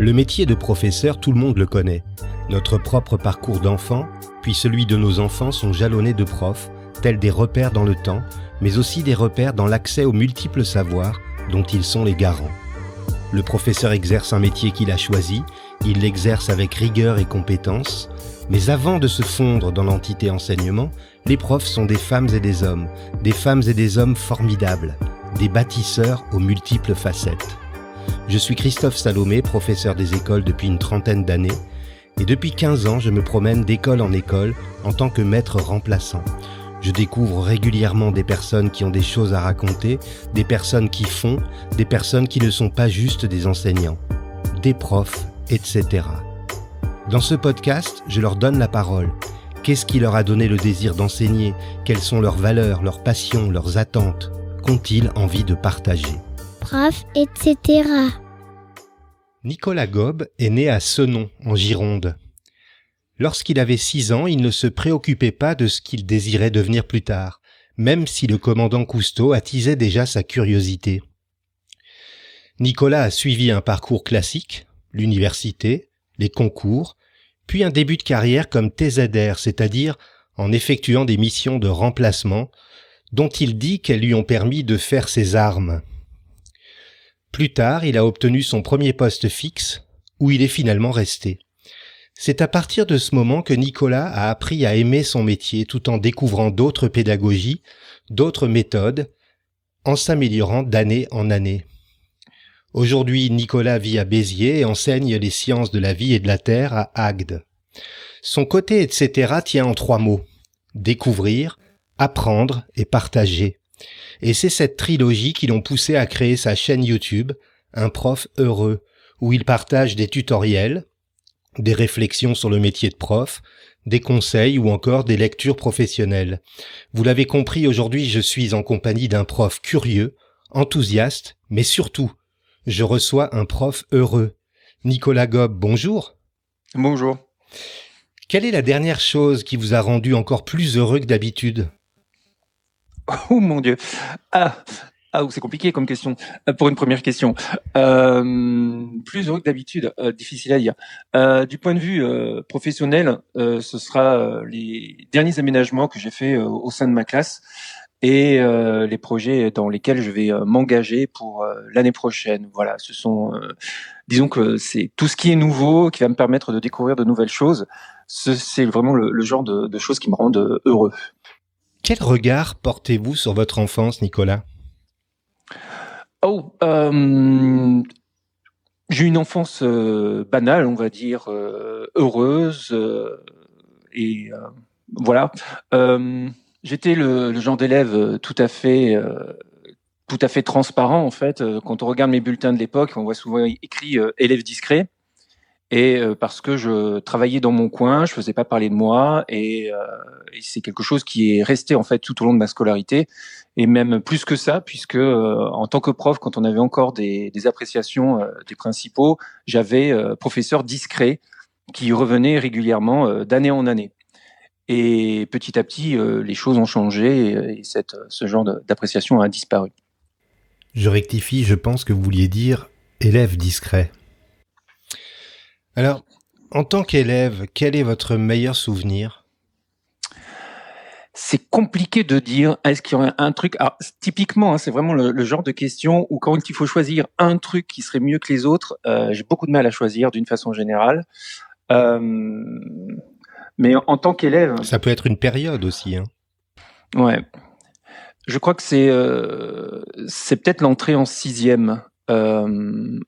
Le métier de professeur, tout le monde le connaît. Notre propre parcours d'enfant, puis celui de nos enfants sont jalonnés de profs, tels des repères dans le temps, mais aussi des repères dans l'accès aux multiples savoirs dont ils sont les garants. Le professeur exerce un métier qu'il a choisi, il l'exerce avec rigueur et compétence, mais avant de se fondre dans l'entité enseignement, les profs sont des femmes et des hommes formidables, des bâtisseurs aux multiples facettes. Je suis Christophe Salomé, professeur des écoles depuis une trentaine d'années, et depuis 15 ans, je me promène d'école en école en tant que maître remplaçant. Je découvre régulièrement des personnes qui ont des choses à raconter, des personnes qui font, des personnes qui ne sont pas juste des enseignants, des profs, etc. Dans ce podcast, je leur donne la parole. Qu'est-ce qui leur a donné le désir d'enseigner? Quelles sont leurs valeurs, leurs passions, leurs attentes? Qu'ont-ils envie de partager? Prof, etc. Nicolas Gobe est né à Senon, en Gironde. Lorsqu'il avait 6 ans, il ne se préoccupait pas de ce qu'il désirait devenir plus tard, même si le commandant Cousteau attisait déjà sa curiosité. Nicolas a suivi un parcours classique, l'université, les concours, puis un début de carrière comme TZR, c'est-à-dire en effectuant des missions de remplacement, dont il dit qu'elles lui ont permis de faire ses armes. Plus tard, il a obtenu son premier poste fixe, où il est finalement resté. C'est à partir de ce moment que Nicolas a appris à aimer son métier tout en découvrant d'autres pédagogies, d'autres méthodes, en s'améliorant d'année en année. Aujourd'hui, Nicolas vit à Béziers et enseigne les sciences de la vie et de la terre à Agde. Son côté etc. tient en 3 mots: découvrir, apprendre et partager. Et c'est cette trilogie qui l'ont poussé à créer sa chaîne YouTube, Un prof heureux, où il partage des tutoriels, des réflexions sur le métier de prof, des conseils ou encore des lectures professionnelles. Vous l'avez compris, aujourd'hui je suis en compagnie d'un prof curieux, enthousiaste, mais surtout, je reçois un prof heureux. Nicolas Gobe, bonjour. Bonjour. Quelle est la dernière chose qui vous a rendu encore plus heureux que d'habitude? Oh mon Dieu. C'est compliqué comme question. Pour une première question. Plus heureux que d'habitude, difficile à dire. Du point de vue professionnel, ce sera les derniers aménagements que j'ai fait au sein de ma classe et les projets dans lesquels je vais m'engager pour l'année prochaine. Voilà, ce sont, disons que c'est tout ce qui est nouveau, qui va me permettre de découvrir de nouvelles choses. C'est vraiment le genre de choses qui me rendent heureux. Quel regard portez-vous sur votre enfance, Nicolas? J'ai une enfance banale, on va dire, heureuse, et voilà. J'étais le genre d'élève tout à fait transparent en fait. Quand on regarde mes bulletins de l'époque, on voit souvent écrit élève discret. Et parce que je travaillais dans mon coin, je faisais pas parler de moi, et c'est quelque chose qui est resté en fait tout au long de ma scolarité, et même plus que ça, puisque en tant que prof, quand on avait encore des appréciations des principaux, j'avais professeur discret qui revenait régulièrement d'année en année. Et petit à petit, les choses ont changé, et ce genre d'appréciation a disparu. Je rectifie, je pense que vous vouliez dire élève discret. Alors, en tant qu'élève, quel est votre meilleur souvenir? C'est compliqué de dire. Est-ce qu'il y aurait un truc? Alors, typiquement, c'est vraiment le genre de question où quand il faut choisir un truc qui serait mieux que les autres, j'ai beaucoup de mal à choisir d'une façon générale. Mais en tant qu'élève... Ça peut être une période aussi, hein. Ouais. Je crois que c'est peut-être l'entrée en 6e.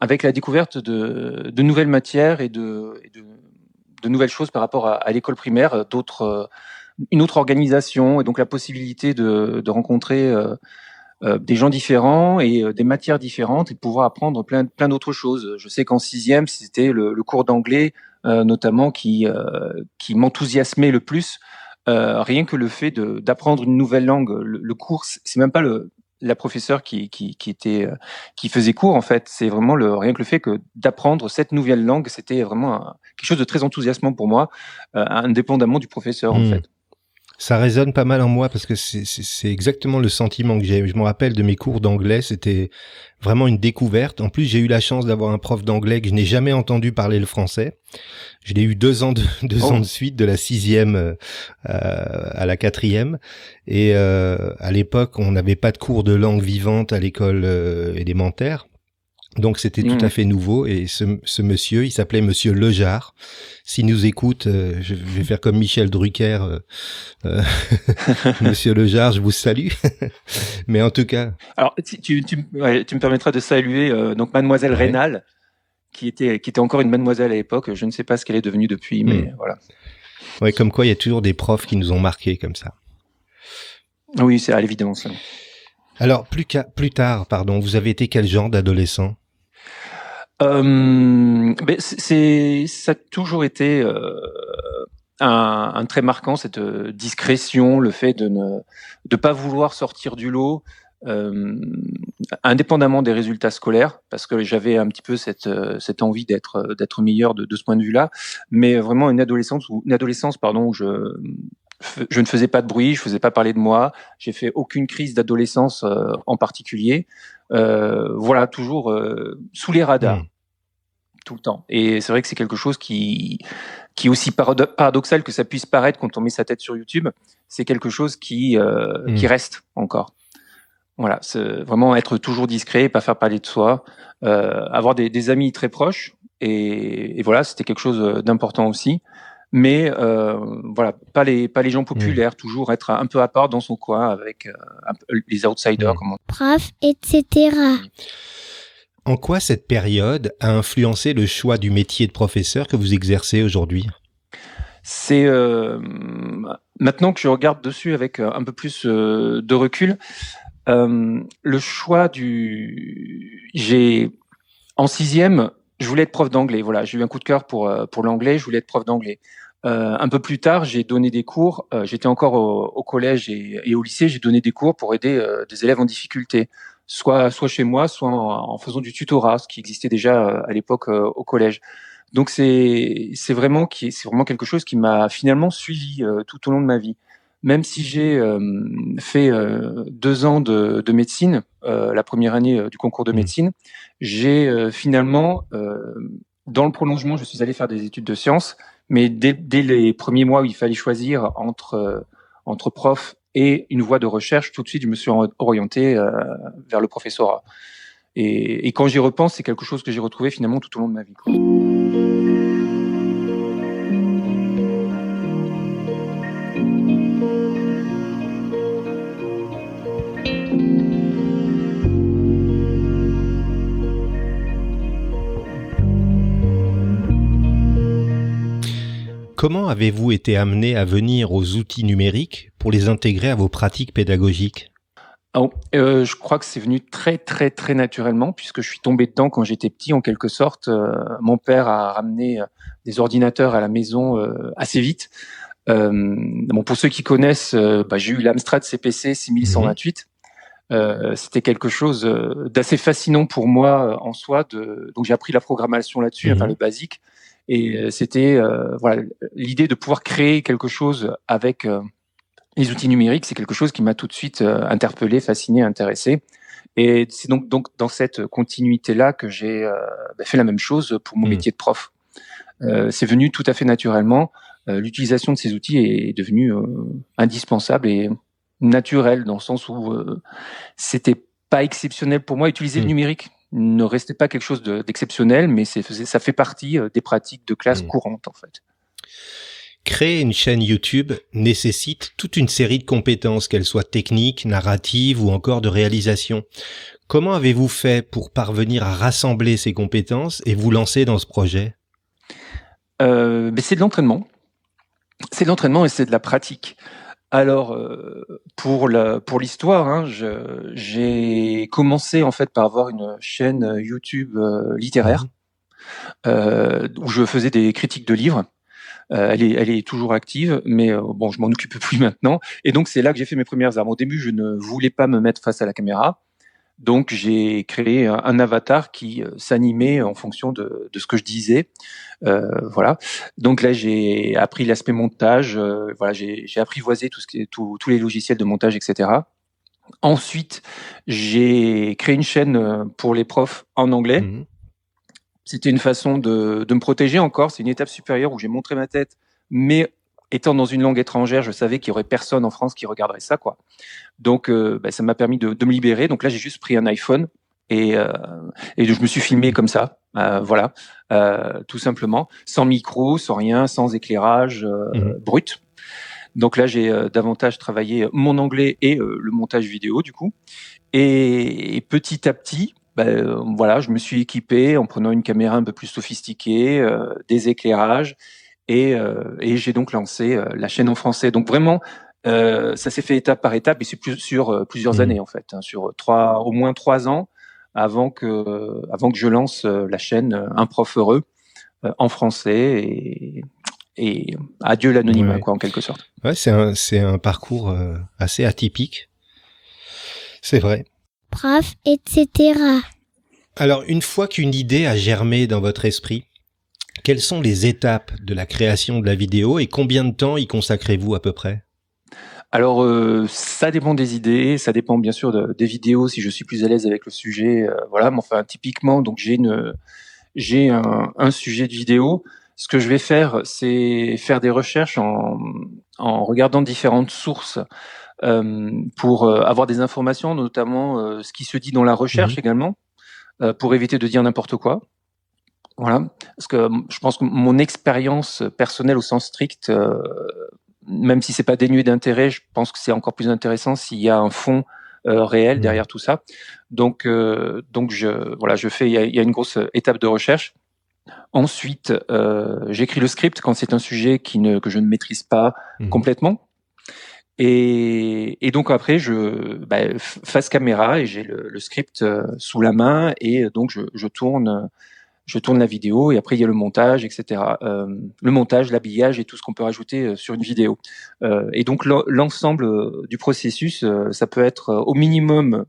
Avec la découverte de nouvelles matières et de nouvelles choses par rapport à l'école primaire, une autre organisation, et donc la possibilité de rencontrer des gens différents et des matières différentes, et de pouvoir apprendre plein d'autres choses. Je sais qu'en 6e, c'était le cours d'anglais notamment qui m'enthousiasmait le plus. Rien que le fait d'apprendre une nouvelle langue, le cours, c'est même pas la professeure qui faisait cours en fait, c'est vraiment rien que le fait que d'apprendre cette nouvelle langue, c'était vraiment quelque chose de très enthousiasmant pour moi, indépendamment du professeur en fait. Ça résonne pas mal en moi parce que c'est exactement le sentiment que j'ai. Je me rappelle de mes cours d'anglais, c'était vraiment une découverte. En plus, j'ai eu la chance d'avoir un prof d'anglais que je n'ai jamais entendu parler le français. Je l'ai eu 2 ans deux ans de suite, de la 6e à la 4e. Et à l'époque, on n'avait pas de cours de langue vivante à l'école élémentaire. Donc c'était tout à fait nouveau, et ce monsieur, il s'appelait Monsieur Lejard. S'il nous écoute, je vais faire comme Michel Drucker, Monsieur Lejard, je vous salue. Mais en tout cas... Alors, tu me permettras de saluer donc Mademoiselle Rénal, qui était encore une mademoiselle à l'époque. Je ne sais pas ce qu'elle est devenue depuis, mais voilà. Ouais, comme quoi il y a toujours des profs qui nous ont marqués comme ça. Oui, c'est à l'évidence. Alors, plus tard, vous avez été quel genre d'adolescent ? Ça a toujours été un trait marquant, cette discrétion, le fait de pas vouloir sortir du lot, indépendamment des résultats scolaires, parce que j'avais un petit peu cette envie d'être meilleur de ce point de vue-là, mais vraiment une adolescence où je ne faisais pas de bruit, je faisais pas parler de moi, j'ai fait aucune crise d'adolescence en particulier. Voilà, toujours sous les radars, tout le temps. Et c'est vrai que c'est quelque chose qui est aussi paradoxal que ça puisse paraître quand on met sa tête sur YouTube. C'est quelque chose qui reste encore. Voilà, c'est vraiment être toujours discret, pas faire parler de soi, avoir des amis très proches. Et voilà, c'était quelque chose d'important aussi. Mais voilà, pas les gens populaires, toujours être un peu à part dans son coin avec les outsiders, comme on dit. Prof, etc. En quoi cette période a influencé le choix du métier de professeur que vous exercez aujourd'hui ? C'est maintenant que je regarde dessus avec un peu plus de recul, le choix en 6e, je voulais être prof d'anglais. Voilà, j'ai eu un coup de cœur pour l'anglais. Je voulais être prof d'anglais. Un peu plus tard, j'ai donné des cours. J'étais encore au collège et au lycée. J'ai donné des cours pour aider des élèves en difficulté, soit chez moi, soit en faisant du tutorat, ce qui existait déjà à l'époque au collège. Donc c'est vraiment quelque chose qui m'a finalement suivi tout au long de ma vie. Même si j'ai fait 2 ans de médecine, la première année du concours de médecine, j'ai finalement, dans le prolongement, je suis allé faire des études de sciences, mais dès les premiers mois où il fallait choisir entre prof et une voie de recherche, tout de suite, je me suis orienté vers le professorat. Et quand j'y repense, c'est quelque chose que j'ai retrouvé finalement tout au long de ma vie, quoi. Comment avez-vous été amené à venir aux outils numériques pour les intégrer à vos pratiques pédagogiques ? Je crois que c'est venu très très très naturellement, puisque je suis tombé dedans quand j'étais petit, en quelque sorte. Mon père a ramené des ordinateurs à la maison assez vite. Pour ceux qui connaissent, j'ai eu l'Amstrad CPC 6128. C'était quelque chose d'assez fascinant pour moi en soi. Donc j'ai appris la programmation là-dessus, enfin le basique. Et c'était l'idée de pouvoir créer quelque chose avec les outils numériques, c'est quelque chose qui m'a tout de suite interpellé, fasciné, intéressé. Et c'est donc dans cette continuité-là que j'ai fait la même chose pour mon métier de prof. C'est venu tout à fait naturellement. L'utilisation de ces outils est devenue indispensable et naturelle, dans le sens où c'était pas exceptionnel pour moi. Utiliser le numérique ne restait pas quelque chose d'exceptionnel, mais ça fait partie des pratiques de classe courantes, en fait. Créer une chaîne YouTube nécessite toute une série de compétences, qu'elles soient techniques, narratives ou encore de réalisation. Comment avez-vous fait pour parvenir à rassembler ces compétences et vous lancer dans ce projet ? C'est de l'entraînement. C'est de l'entraînement et c'est de la pratique. Alors, pour l'histoire, j'ai commencé en fait par avoir une chaîne YouTube littéraire où je faisais des critiques de livres. Elle est toujours active, mais je m'en occupe plus maintenant. Et donc c'est là que j'ai fait mes premières armes. Au début, je ne voulais pas me mettre face à la caméra. Donc j'ai créé un avatar qui s'animait en fonction de ce que je disais. Voilà. Donc là j'ai appris l'aspect montage. Voilà, j'ai apprivoisé tous les logiciels de montage, etc. Ensuite, j'ai créé une chaîne pour les profs en anglais. Mhm. C'était une façon de me protéger encore. C'est une étape supérieure où j'ai montré ma tête, mais étant dans une langue étrangère, je savais qu'il y aurait personne en France qui regarderait ça, quoi. Donc, ça m'a permis de me libérer. Donc là, j'ai juste pris un iPhone et je me suis filmé comme ça, voilà, tout simplement, sans micro, sans rien, sans éclairage Mhm. brut. Donc là, j'ai davantage travaillé mon anglais et le montage vidéo, du coup. Et petit à petit, voilà, je me suis équipé en prenant une caméra un peu plus sophistiquée, des éclairages, et j'ai donc lancé la chaîne en français. Donc vraiment, ça s'est fait étape par étape, et c'est sur plusieurs Mhm. années en fait, hein, sur au moins 3 ans avant que je lance la chaîne Un prof heureux en français, et adieu l'anonymat, Ouais. quoi, en quelque sorte. Ouais, c'est un parcours assez atypique. C'est vrai. prof, etc. Alors, une fois qu'une idée a germé dans votre esprit, quelles sont les étapes de la création de la vidéo et combien de temps y consacrez-vous à peu près? Alors, ça dépend des idées, ça dépend bien sûr des vidéos, si je suis plus à l'aise avec le sujet, voilà. Mais enfin, typiquement, donc j'ai un sujet de vidéo. Ce que je vais faire, c'est faire des recherches en regardant différentes sources, pour avoir des informations, notamment ce qui se dit dans la Mhm. recherche également, pour éviter de dire n'importe quoi. Voilà, parce que je pense que mon expérience personnelle au sens strict, même si c'est pas dénué d'intérêt, je pense que c'est encore plus intéressant s'il y a un fond réel Mhm. derrière tout ça. Donc voilà, il y a une grosse étape de recherche. Ensuite, j'écris le script quand c'est un sujet que je ne maîtrise pas Mhm. complètement. Et donc après, face caméra, et j'ai le script sous la main, et donc je tourne la vidéo, et après il y a le montage, etc. Le montage, l'habillage et tout ce qu'on peut rajouter sur une vidéo. Et donc l'ensemble du processus, ça peut être au minimum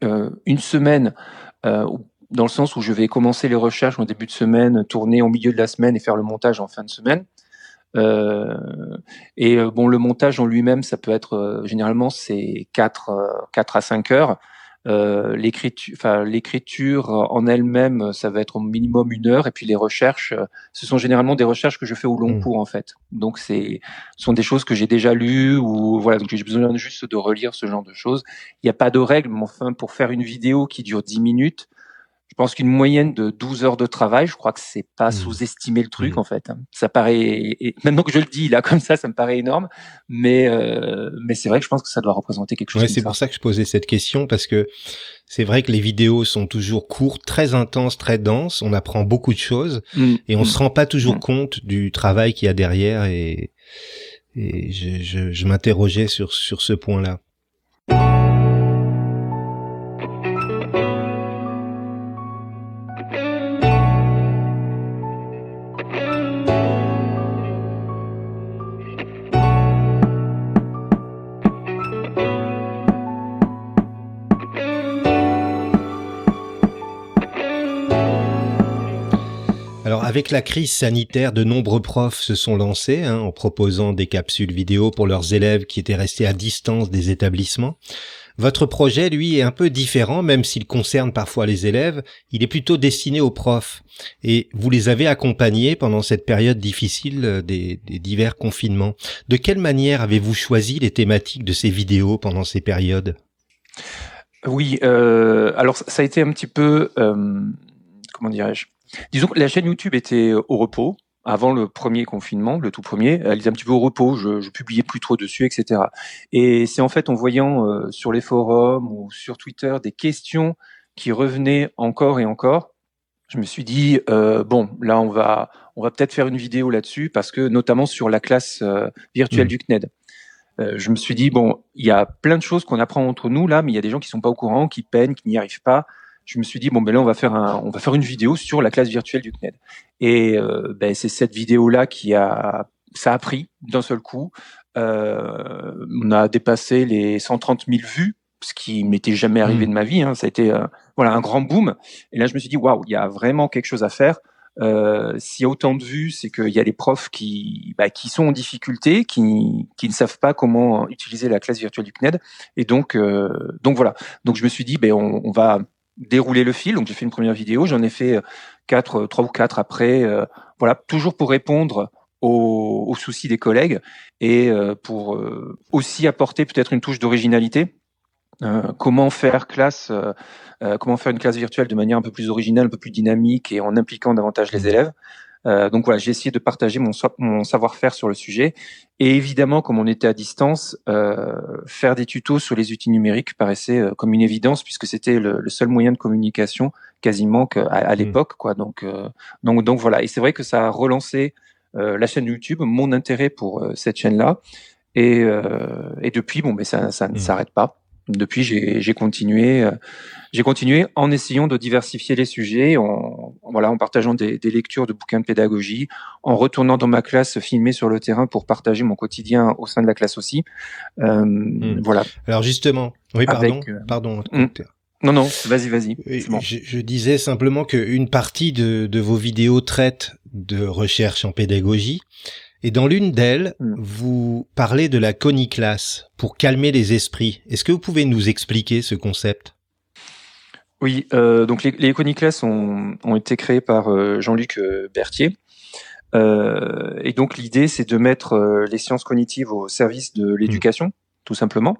une semaine, dans le sens où je vais commencer les recherches en début de semaine, tourner au milieu de la semaine et faire le montage en fin de semaine. Euh, bon, le montage en lui-même, ça peut être généralement c'est 4 à 5 heures. L'écriture en elle-même, ça va être au minimum 1 heure, et puis les recherches, ce sont généralement des recherches que je fais au long Mhm. cours en fait. Donc ce sont des choses que j'ai déjà lues, ou voilà, donc j'ai besoin juste de relire ce genre de choses. Il n'y a pas de règle, mais enfin, pour faire une vidéo qui dure 10 minutes, je pense qu'une moyenne de 12 heures de travail, je crois que c'est pas Mhm. sous-estimer le truc Mhm. en fait, hein. Ça paraît, et maintenant que je le dis là comme ça me paraît énorme, mais c'est vrai que je pense que ça doit représenter quelque chose Ouais, comme c'est pour ça. ça que je posais cette question parce que c'est vrai que les vidéos sont toujours courtes, très intenses, très denses. On apprend beaucoup de choses Mmh, et on mmh, se rend pas toujours mmh. compte du travail qu'il y a derrière et je m'interrogeais sur ce point-là. Alors avec la crise sanitaire, de nombreux profs se sont lancés en proposant des capsules vidéo pour leurs élèves qui étaient restés à distance des établissements. Votre projet, lui, est un peu différent, même s'il concerne parfois les élèves. Il est plutôt destiné aux profs. Et vous les avez accompagnés pendant cette période difficile des divers confinements. De quelle manière avez-vous choisi les thématiques de ces vidéos pendant ces périodes? Oui, alors ça a été un petit peu, comment dirais-je? Disons que la chaîne YouTube était au repos avant le premier confinement, le tout premier. Elle était un petit peu au repos, je publiais plus trop dessus, et cetera. Et c'est en fait en voyant sur les forums ou sur Twitter des questions qui revenaient encore et encore, je me suis dit bon, là on va peut-être faire une vidéo là-dessus, parce que notamment sur la classe virtuelle Hmm. du CNED. Je me suis dit bon, il y a plein de choses qu'on apprend entre nous là, mais il y a des gens qui sont pas au courant, qui peinent, qui n'y arrivent pas. Je me suis dit bon, ben là on va faire une vidéo sur la classe virtuelle du CNED. Et c'est cette vidéo là ça a pris d'un seul coup. On a dépassé les 130 000 vues ce qui m'était jamais arrivé de ma vie. Hein. Ça a été voilà un grand boom. Et là, je me suis dit waouh, il y a vraiment quelque chose à faire. S'il y a autant de vues, c'est qu'il y a des profs qui sont en difficulté, qui ne savent pas comment utiliser la classe virtuelle du CNED. Et donc voilà. Donc je me suis dit, on va dérouler le fil. Donc j'ai fait une première vidéo, j'en ai fait 3 ou 4 après. Voilà, toujours pour répondre aux soucis des collègues et pour aussi apporter peut-être une touche d'originalité. Comment faire une classe virtuelle de manière un peu plus originale, un peu plus dynamique et en impliquant davantage les élèves. Donc voilà, j'ai essayé de partager mon savoir-faire sur le sujet. Et évidemment, comme on était à distance, faire des tutos sur les outils numériques paraissait comme une évidence puisque c'était le seul moyen de communication quasiment à l'époque, quoi. Donc voilà. Et c'est vrai que ça a relancé la chaîne YouTube, mon intérêt pour cette chaîne-là. Et depuis, ça ne s'arrête pas. Depuis, j'ai continué en essayant de diversifier les sujets, en partageant des lectures de bouquins de pédagogie, en retournant dans ma classe, filmer sur le terrain pour partager mon quotidien au sein de la classe aussi. Voilà. Alors justement, oui, pardon. Non, vas-y. Bon. Je disais simplement qu'une partie de vos vidéos traite de recherche en pédagogie. Et dans l'une d'elles, vous parlez de la coniclasse pour calmer les esprits. Est-ce que vous pouvez nous expliquer ce concept ? Oui, donc les coniclasses ont été créées par Jean-Luc Berthier. Et donc l'idée, c'est de mettre les sciences cognitives au service de l'éducation, tout simplement,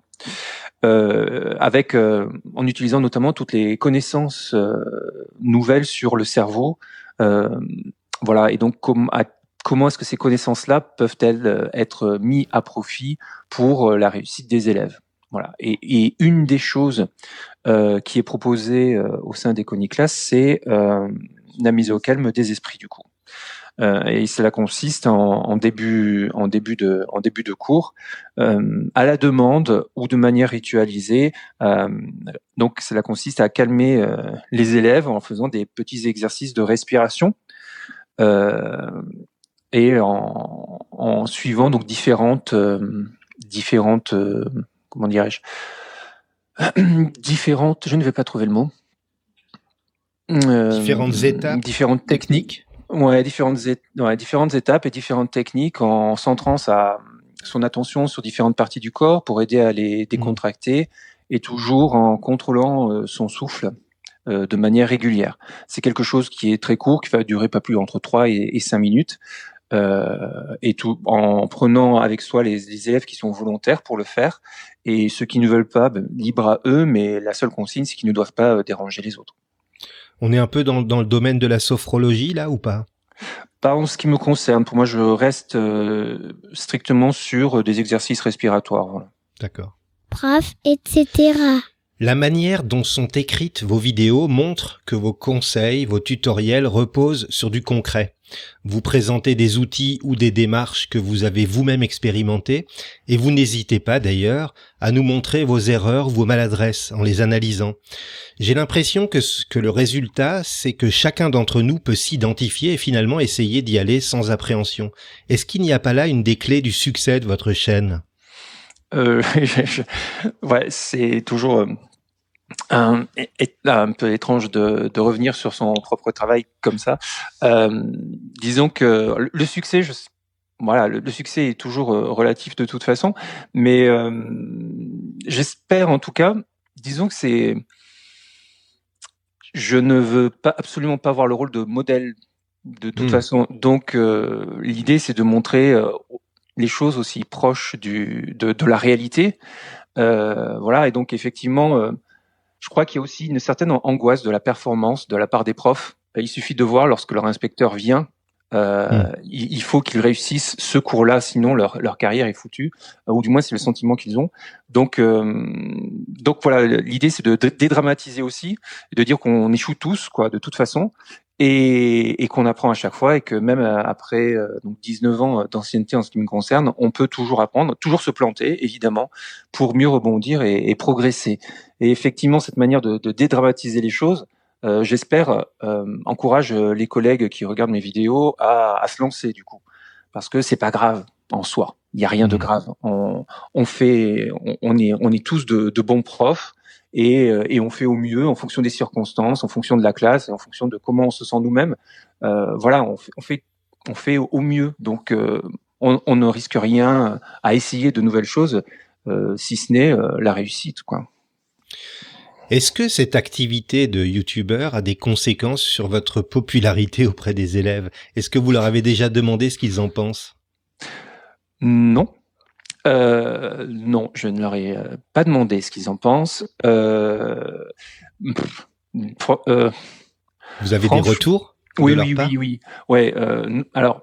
en utilisant notamment toutes les connaissances nouvelles sur le cerveau. Voilà, et donc comment est-ce que ces connaissances-là peuvent-elles être mises à profit pour la réussite des élèves? Voilà. Et une des choses qui est proposée au sein des coniclasses, c'est la mise au calme des esprits du coup. Et cela consiste en début de cours, à la demande ou de manière ritualisée. Donc cela consiste à calmer les élèves en faisant des petits exercices de respiration. Et en suivant donc différentes comment dirais-je différentes, je ne vais pas trouver le mot, différentes étapes, différentes techniques, différentes étapes et différentes techniques en centrant son attention sur différentes parties du corps pour aider à les décontracter et toujours en contrôlant son souffle de manière régulière. C'est quelque chose qui est très court, qui va durer pas plus entre 3 et 5 minutes. Et tout en prenant avec soi les élèves qui sont volontaires pour le faire et ceux qui ne veulent pas, libre à eux, mais la seule consigne c'est qu'ils ne doivent pas déranger les autres. On est un peu dans le domaine de la sophrologie là ou pas? Pas en ce qui me concerne. Pour moi, je reste strictement sur des exercices respiratoires. Voilà. D'accord. Prof, etc. La manière dont sont écrites vos vidéos montre que vos conseils, vos tutoriels reposent sur du concret. Vous présentez des outils ou des démarches que vous avez vous-même expérimentées et vous n'hésitez pas d'ailleurs à nous montrer vos erreurs, vos maladresses en les analysant. J'ai l'impression que le résultat, c'est que chacun d'entre nous peut s'identifier et finalement essayer d'y aller sans appréhension. Est-ce qu'il n'y a pas là une des clés du succès de votre chaîne ? Ouais, c'est toujours un peu étrange de revenir sur son propre travail comme ça. Disons que le succès, le succès est toujours relatif de toute façon, mais j'espère en tout cas, disons que je ne veux absolument pas avoir le rôle de modèle de toute façon. Donc l'idée c'est de montrer les choses aussi proches de la réalité. Voilà, et donc effectivement, je crois qu'il y a aussi une certaine angoisse de la performance de la part des profs. Il suffit de voir lorsque leur inspecteur vient, il faut qu'ils réussissent ce cours-là, sinon leur carrière est foutue, ou du moins c'est le sentiment qu'ils ont. Donc voilà, l'idée c'est de dédramatiser aussi, de dire qu'on échoue tous, quoi, de toute façon, et qu'on apprend à chaque fois, et que même après donc 19 ans d'ancienneté en ce qui me concerne, on peut toujours apprendre, toujours se planter, évidemment, pour mieux rebondir et progresser. Et effectivement, cette manière de dédramatiser les choses, j'espère, encourage les collègues qui regardent mes vidéos à se lancer du coup, parce que c'est pas grave en soi. Il y a rien de grave. On est tous de bons profs. et on fait au mieux en fonction des circonstances, en fonction de la classe et en fonction de comment on se sent nous-mêmes. Voilà, on fait au mieux. Donc, on ne risque rien à essayer de nouvelles choses, si ce n'est la réussite, quoi. Est-ce que cette activité de youtubeur a des conséquences sur votre popularité auprès des élèves? Est-ce que vous leur avez déjà demandé ce qu'ils en pensent? Non. Non, je ne leur ai pas demandé ce qu'ils en pensent. Vous avez des retours de leur part? Oui. Ouais, alors,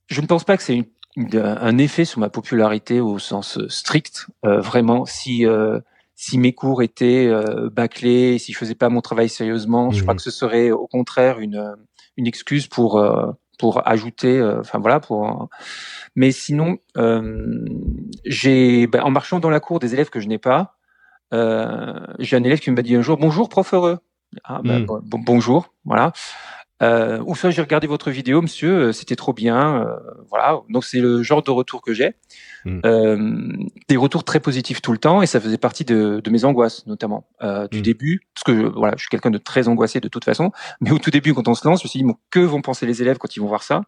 je ne pense pas que c'est un effet sur ma popularité au sens strict. Vraiment, si mes cours étaient bâclés, si je faisais pas mon travail sérieusement, je crois que ce serait au contraire une excuse pour ajouter, enfin voilà, mais sinon, en marchant dans la cour des élèves que je n'ai pas, j'ai un élève qui m'a dit un jour: «Bonjour, prof heureux». Ah, bonjour, voilà. Ou soit: «J'ai regardé votre vidéo, monsieur, c'était trop bien», voilà. Donc c'est le genre de retour que j'ai. Des retours très positifs tout le temps, et ça faisait partie de mes angoisses, notamment du début, parce que voilà, je suis quelqu'un de très angoissé de toute façon, mais au tout début, quand on se lance, je me suis dit: bon, que vont penser les élèves quand ils vont voir ça?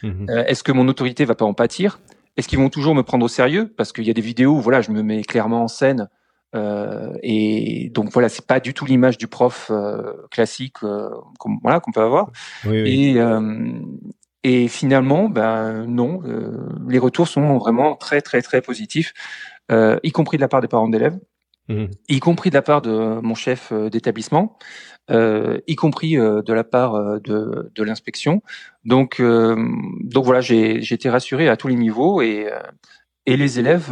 Est-ce que mon autorité va pas en pâtir? Est-ce qu'ils vont toujours me prendre au sérieux? Parce qu'il y a des vidéos où voilà, je me mets clairement en scène, et donc voilà, c'est pas du tout l'image du prof classique qu'on peut avoir. Oui. Et finalement, non, les retours sont vraiment très très très positifs, y compris de la part des parents d'élèves, y compris de la part de mon chef d'établissement, y compris de la part de l'inspection. Donc voilà, j'ai été rassuré à tous les niveaux, et les élèves,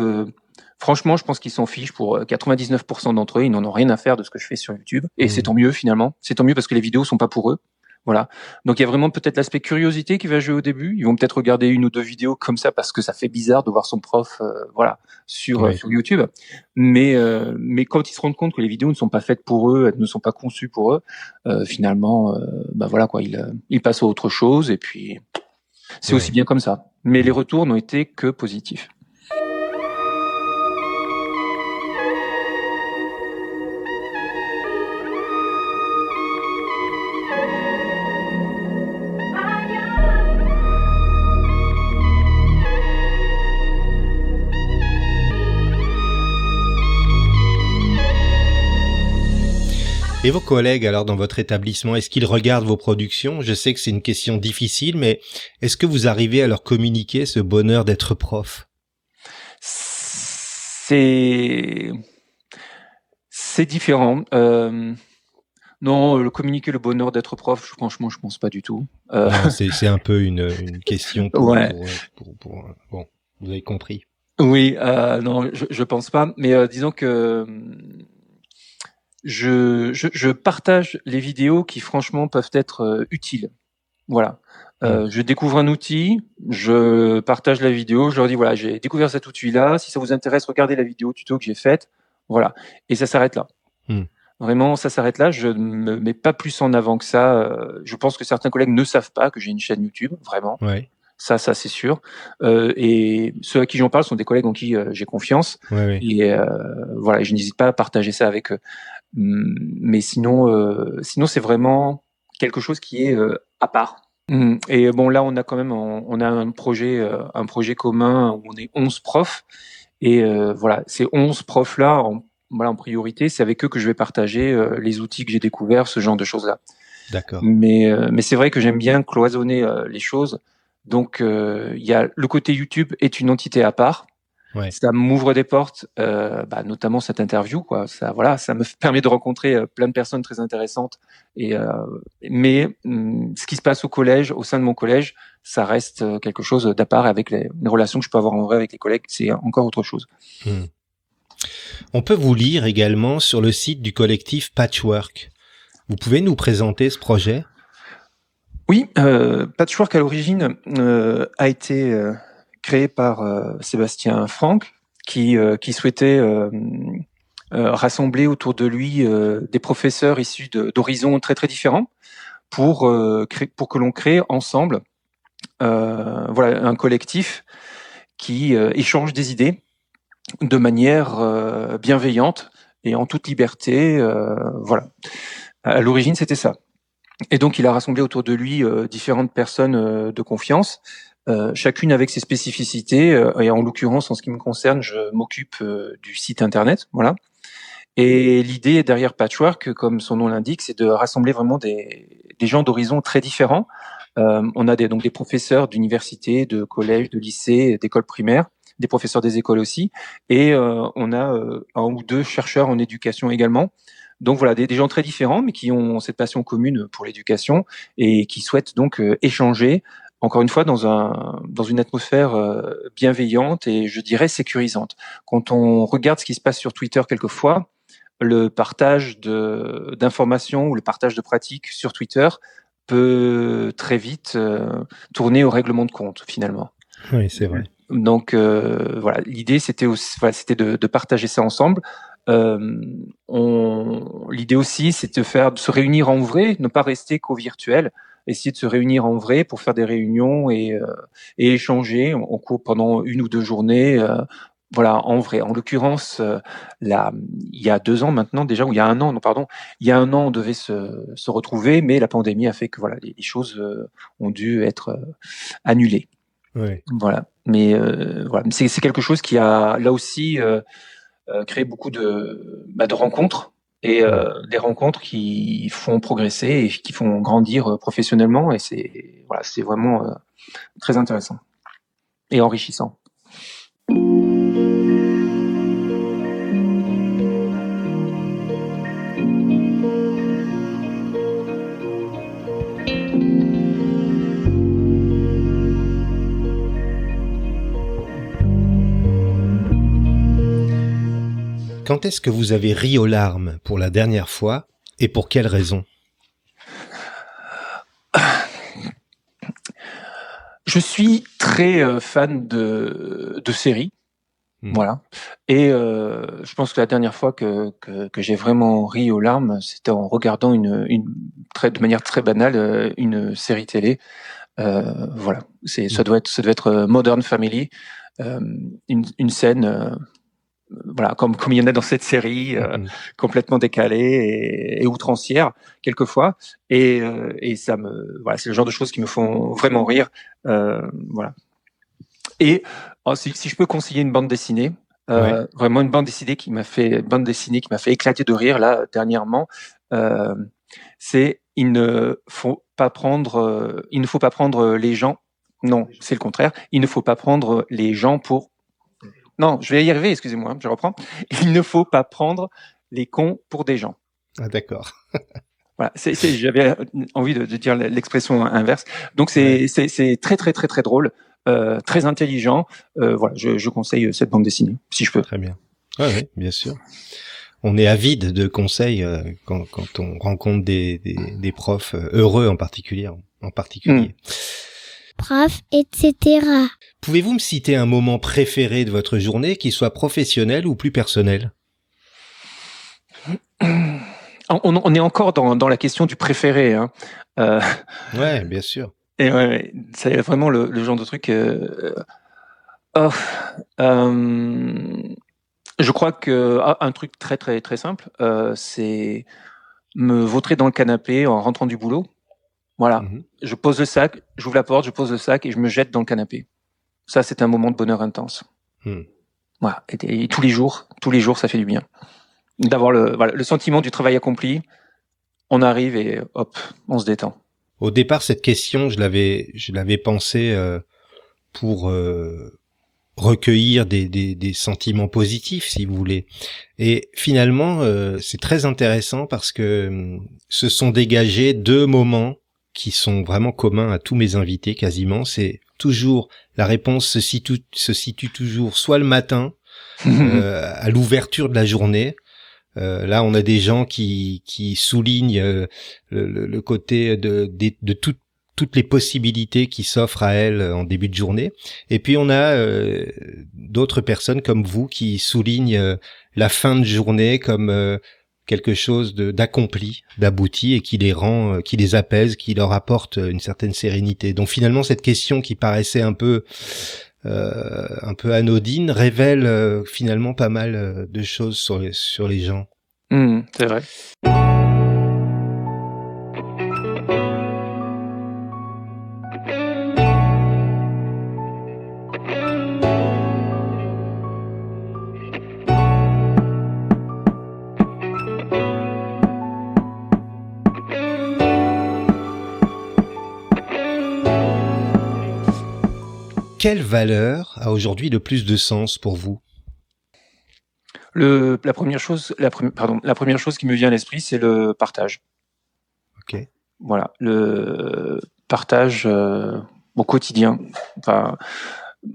franchement, je pense qu'ils s'en fichent pour 99% d'entre eux. Ils n'en ont rien à faire de ce que je fais sur YouTube, et c'est tant mieux finalement. C'est tant mieux parce que les vidéos sont pas pour eux. Voilà. Donc il y a vraiment peut-être l'aspect curiosité qui va jouer au début. Ils vont peut-être regarder une ou deux vidéos comme ça parce que ça fait bizarre de voir son prof, voilà, sur YouTube. Mais quand ils se rendent compte que les vidéos ne sont pas faites pour eux, elles ne sont pas conçues pour eux, finalement, voilà quoi, ils passent à autre chose, et puis c'est aussi bien comme ça. Mais les retours n'ont été que positifs. Et vos collègues, alors, dans votre établissement, est-ce qu'ils regardent vos productions? Je sais que c'est une question difficile, mais est-ce que vous arrivez à leur communiquer ce bonheur d'être prof? C'est différent. Non, le communiquer le bonheur d'être prof, franchement, je pense pas du tout. Non, c'est un peu une question pour, bon, vous avez compris. Oui, non, je pense pas. Mais disons que je partage les vidéos qui franchement peuvent être utiles. Voilà. Je découvre un outil, je partage la vidéo, je leur dis voilà, j'ai découvert cet outil-là. Si ça vous intéresse, regardez la vidéo tuto que j'ai faite. Voilà. Et ça s'arrête là. Vraiment, ça s'arrête là. Je ne me mets pas plus en avant que ça. Je pense que certains collègues ne savent pas que j'ai une chaîne YouTube, vraiment. Ça c'est sûr. Et ceux à qui j'en parle sont des collègues en qui j'ai confiance. Et voilà, je n'hésite pas à partager ça avec eux. Mais sinon c'est vraiment quelque chose qui est à part. Et bon, là, on a quand même on a un projet commun où on est 11 profs. Et voilà, ces 11 profs-là, en priorité, c'est avec eux que je vais partager les outils que j'ai découverts, ce genre de choses-là. D'accord. Mais c'est vrai que j'aime bien cloisonner les choses. Donc, il y a le côté YouTube est une entité à part. Ça m'ouvre des portes, notamment cette interview, quoi. Ça, voilà, ça me permet de rencontrer plein de personnes très intéressantes. Mais ce qui se passe au collège, au sein de mon collège, ça reste quelque chose d'à part. Avec les relations que je peux avoir en vrai avec les collègues, c'est encore autre chose. On peut vous lire également sur le site du collectif Patchwork. Vous pouvez nous présenter ce projet? Oui, Patchwork à l'origine a été créé par Sébastien Franck, qui souhaitait rassembler autour de lui des professeurs issus d'horizons très très différents pour que l'on crée ensemble voilà, un collectif qui échange des idées de manière bienveillante et en toute liberté. Voilà. À l'origine, c'était ça. Et donc, il a rassemblé autour de lui différentes personnes de confiance, chacune avec ses spécificités. Et en l'occurrence, en ce qui me concerne, je m'occupe du site internet. Voilà. Et l'idée derrière Patchwork, comme son nom l'indique, c'est de rassembler vraiment des gens d'horizons très différents. On a donc des professeurs d'université, de collège, de lycée, d'école primaire, des professeurs des écoles aussi, et on a un ou deux chercheurs en éducation également. Donc voilà, des gens très différents, mais qui ont cette passion commune pour l'éducation et qui souhaitent donc échanger, encore une fois, dans une atmosphère bienveillante et je dirais sécurisante. Quand on regarde ce qui se passe sur Twitter quelquefois, le partage d'informations ou le partage de pratiques sur Twitter peut très vite tourner au règlement de compte finalement. Oui, c'est vrai. Donc voilà, l'idée c'était de partager ça ensemble. L'idée aussi, c'est de se réunir en vrai, ne pas rester qu'au virtuel, essayer de se réunir en vrai pour faire des réunions et échanger en cours pendant 1 ou 2 journées. Voilà, en vrai. En l'occurrence, il y a 2 ans maintenant déjà, ou il y a 1 an, non pardon, il y a 1 an, on devait se retrouver, mais la pandémie a fait que voilà, les choses ont dû être annulées. Ouais. Voilà. Mais voilà, c'est quelque chose qui a là aussi créé beaucoup de rencontres et des rencontres qui font progresser et qui font grandir professionnellement et c'est vraiment très intéressant et enrichissant. Quand est-ce que vous avez ri aux larmes pour la dernière fois et pour quelle raison ? Je suis très fan de séries, voilà. Et je pense que la dernière fois que j'ai vraiment ri aux larmes, c'était en regardant de manière très banale une série télé. Voilà, ça doit être Modern Family, une scène. Voilà, comme il y en a dans cette série, complètement décalée et outrancière quelquefois, et ça voilà, c'est le genre de choses qui me font vraiment rire, voilà. Et si je peux conseiller une bande dessinée, vraiment une bande dessinée qui m'a fait éclater de rire là dernièrement, c'est il ne faut pas prendre les gens. Non, c'est le contraire. Il ne faut pas prendre les gens pour. Non, je vais y arriver, excusez-moi, je reprends. Il ne faut pas prendre les cons pour des gens. Ah, d'accord. Voilà, j'avais envie de dire l'expression inverse. Donc c'est très très très très drôle, très intelligent. Voilà, je conseille cette bande dessinée, si je peux. Très bien. Oui, bien sûr. On est avide de conseils quand on rencontre des profs heureux en particulier. Prof, etc. Pouvez-vous me citer un moment préféré de votre journée, qu'il soit professionnel ou plus personnel ? On est encore dans la question du préféré. Hein. Ouais, bien sûr. Et ouais, c'est vraiment le genre de truc. Je crois que un truc très très très simple, c'est me vautrer dans le canapé en rentrant du boulot. Voilà, je pose le sac, j'ouvre la porte, je pose le sac et je me jette dans le canapé. Ça, c'est un moment de bonheur intense. Voilà, et tous les jours, ça fait du bien. D'avoir le sentiment du travail accompli, on arrive et hop, on se détend. Au départ, cette question, je l'avais pensée pour recueillir des sentiments positifs, si vous voulez. Et finalement, c'est très intéressant parce que se sont dégagés 2 moments qui sont vraiment communs à tous mes invités quasiment. C'est toujours, la réponse se situe toujours soit le matin, à l'ouverture de la journée. Là, on a des gens qui soulignent le côté de toutes les possibilités qui s'offrent à elles en début de journée. Et puis on a d'autres personnes comme vous qui soulignent la fin de journée comme quelque chose d'accompli, d'abouti et qui les apaise, qui leur apporte une certaine sérénité. Donc finalement, cette question qui paraissait un peu un peu anodine révèle finalement pas mal de choses sur les gens. C'est vrai. Quelle valeur a aujourd'hui le plus de sens pour vous? La première chose qui me vient à l'esprit, c'est le partage. Ok. Voilà, le partage au quotidien. Enfin,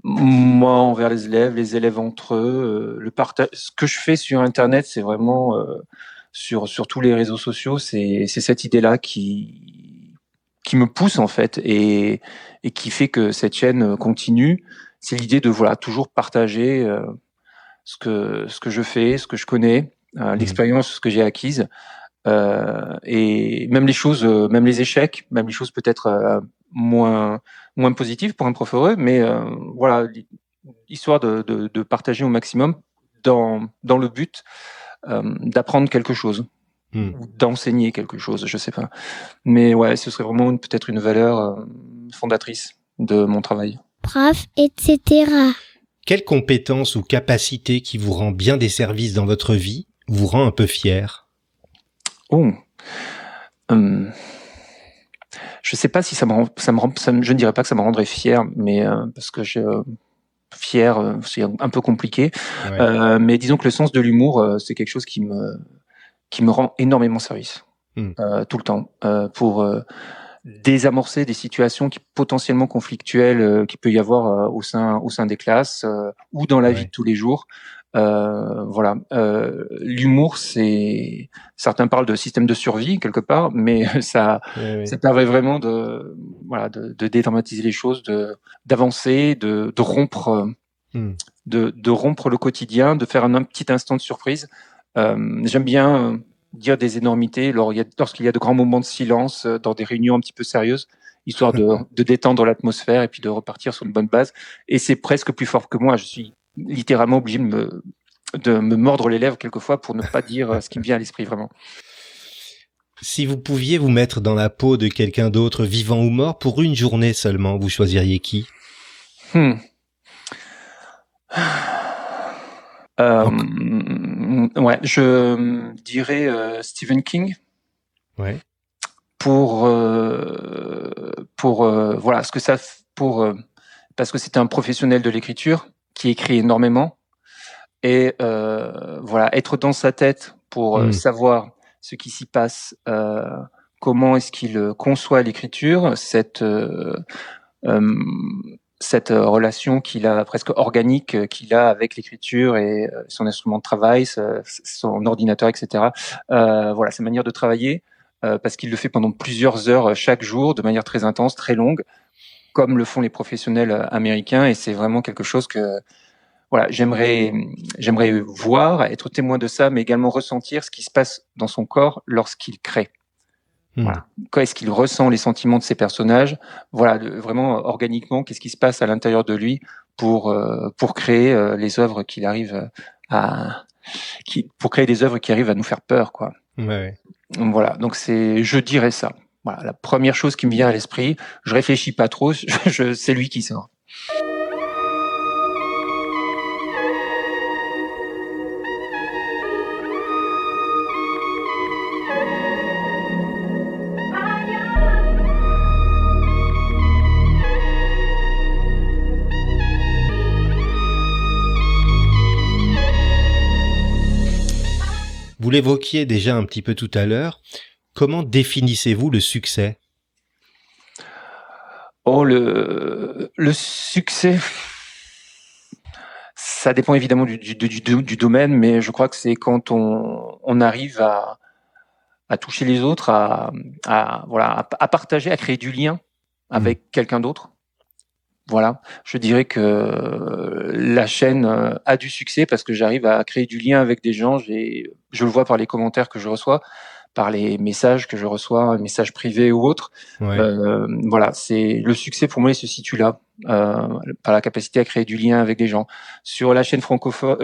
moi envers les élèves entre eux, le partage. Ce que je fais sur Internet, c'est vraiment sur tous les réseaux sociaux, c'est cette idée-là qui me pousse en fait et qui fait que cette chaîne continue. C'est l'idée de toujours partager ce que je fais, ce que je connais, l'expérience, ce que j'ai acquise. Et même les choses, même les échecs, même les choses peut-être moins positives pour un prof heureux, mais voilà, histoire de partager au maximum dans le but d'apprendre quelque chose, ou d'enseigner quelque chose, je sais pas. Mais ouais, ce serait vraiment peut-être une valeur fondatrice de mon travail. Prof, etc. Quelle compétence ou capacité qui vous rend bien des services dans votre vie vous rend un peu fier? Oh. Je sais pas si je ne dirais pas que ça me rendrait fier, mais parce que fier, c'est un peu compliqué. Ouais. Mais disons que le sens de l'humour, c'est quelque chose qui me rend énormément service tout le temps pour désamorcer des situations potentiellement conflictuelles qui peut y avoir au sein des classes ou dans la vie de tous les jours. Voilà. L'humour, certains parlent de système de survie quelque part, mais ça permet vraiment de dédramatiser les choses, d'avancer, de rompre, de rompre le quotidien, de faire un petit instant de surprise. J'aime bien dire des énormités lorsqu'il y a de grands moments de silence dans des réunions un petit peu sérieuses, histoire de détendre l'atmosphère et puis de repartir sur une bonne base. Et c'est presque plus fort que moi. Je suis littéralement obligé de me mordre les lèvres quelquefois pour ne pas dire ce qui me vient à l'esprit vraiment. Si vous pouviez vous mettre dans la peau de quelqu'un d'autre, vivant ou mort, pour une journée seulement, vous choisiriez qui? Ouais, je dirais Stephen King. Ouais. Pour voilà ce que ça parce que c'était un professionnel de l'écriture qui écrit énormément et voilà, être dans sa tête pour savoir ce qui s'y passe, comment est-ce qu'il conçoit l'écriture, cette relation qu'il a presque organique qu'il a avec l'écriture et son instrument de travail, son ordinateur, etc. Voilà, sa manière de travailler, parce qu'il le fait pendant plusieurs heures chaque jour, de manière très intense, très longue, comme le font les professionnels américains. Et c'est vraiment quelque chose que voilà, j'aimerais voir, être témoin de ça, mais également ressentir ce qui se passe dans son corps lorsqu'il crée. Voilà. Quand est-ce qu'il ressent les sentiments de ses personnages? Voilà, vraiment organiquement, qu'est-ce qui se passe à l'intérieur de lui pour créer les œuvres pour créer des œuvres qui arrivent à nous faire peur, quoi. Ouais. Voilà, donc je dirais ça. Voilà, la première chose qui me vient à l'esprit. Je réfléchis pas trop, c'est lui qui sort. Vous l'évoquiez déjà un petit peu tout à l'heure. Comment définissez-vous le succès? Oh, le succès, ça dépend évidemment du domaine, mais je crois que c'est quand on arrive à toucher les autres, à partager, à créer du lien avec quelqu'un d'autre. Voilà, je dirais que la chaîne a du succès parce que j'arrive à créer du lien avec des gens. Je le vois par les commentaires que je reçois, par les messages que je reçois, messages privés ou autres. Ouais. Voilà, c'est le succès pour moi, il se situe là, par la capacité à créer du lien avec des gens. Sur la chaîne francophone,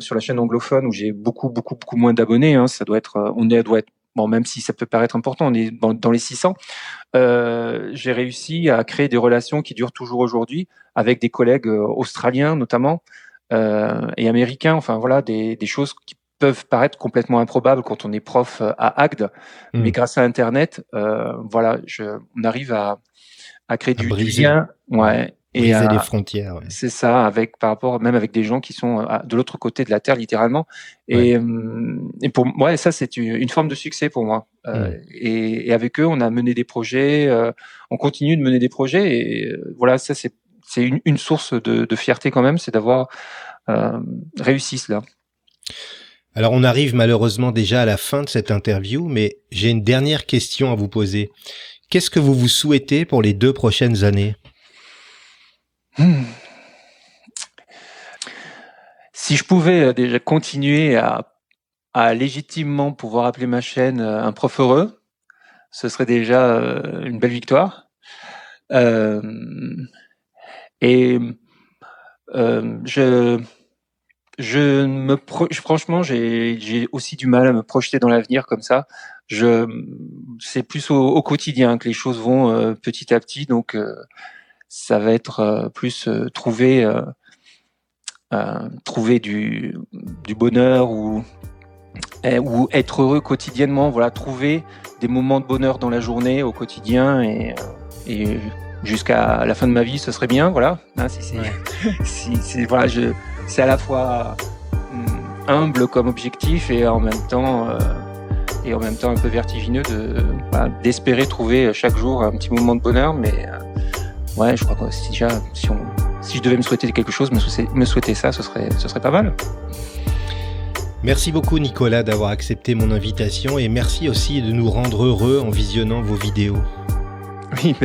sur la chaîne anglophone où j'ai beaucoup moins d'abonnés, hein, ça doit être, bon, même si ça peut paraître important, on est dans les 600. J'ai réussi à créer des relations qui durent toujours aujourd'hui avec des collègues australiens notamment et américains. Enfin voilà, des choses qui peuvent paraître complètement improbables quand on est prof à Agde, mais grâce à Internet, voilà, on arrive à créer du lien, ouais, et briser les frontières. Ouais. C'est ça, par rapport même avec des gens qui sont de l'autre côté de la terre littéralement. Et pour moi, ça c'est une forme de succès pour moi. Et avec eux, on a mené des projets, on continue de mener des projets. Et voilà, ça c'est une source de fierté quand même, c'est d'avoir réussi cela. Alors on arrive malheureusement déjà à la fin de cette interview, mais j'ai une dernière question à vous poser. Qu'est-ce que vous vous souhaitez pour les 2 prochaines années ? Si je pouvais déjà continuer à légitimement pouvoir appeler ma chaîne Un Prof Heureux, ce serait déjà une belle victoire. Franchement, j'ai aussi du mal à me projeter dans l'avenir comme ça. C'est plus au quotidien que les choses vont petit à petit, donc ça va être plus trouver du bonheur ou être heureux quotidiennement. Voilà, trouver des moments de bonheur dans la journée, au quotidien, et jusqu'à la fin de ma vie, ce serait bien. Voilà, hein, c'est à la fois humble comme objectif et en même temps un peu vertigineux d'espérer trouver chaque jour un petit moment de bonheur. Mais ouais, je crois que si je devais me souhaiter quelque chose, me souhaiter ça, ce serait pas mal. Merci beaucoup Nicolas d'avoir accepté mon invitation et merci aussi de nous rendre heureux en visionnant vos vidéos. Oui,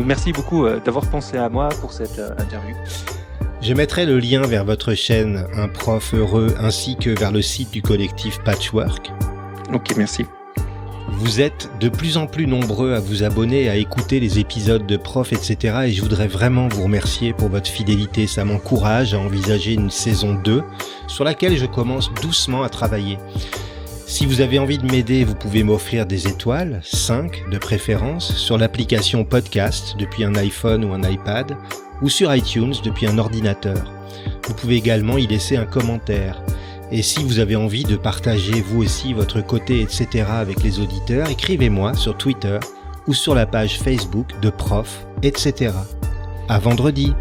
merci beaucoup d'avoir pensé à moi pour cette interview. Je mettrai le lien vers votre chaîne Un Prof Heureux ainsi que vers le site du collectif Patchwork. Ok, merci. Vous êtes de plus en plus nombreux à vous abonner, à écouter les épisodes de Prof, etc. Et je voudrais vraiment vous remercier pour votre fidélité. Ça m'encourage à envisager une saison 2 sur laquelle je commence doucement à travailler. Si vous avez envie de m'aider, vous pouvez m'offrir des étoiles, 5 de préférence, sur l'application Podcast depuis un iPhone ou un iPad, ou sur iTunes depuis un ordinateur. Vous pouvez également y laisser un commentaire. Et si vous avez envie de partager vous aussi votre côté, etc. avec les auditeurs, écrivez-moi sur Twitter ou sur la page Facebook de Prof, etc. À vendredi.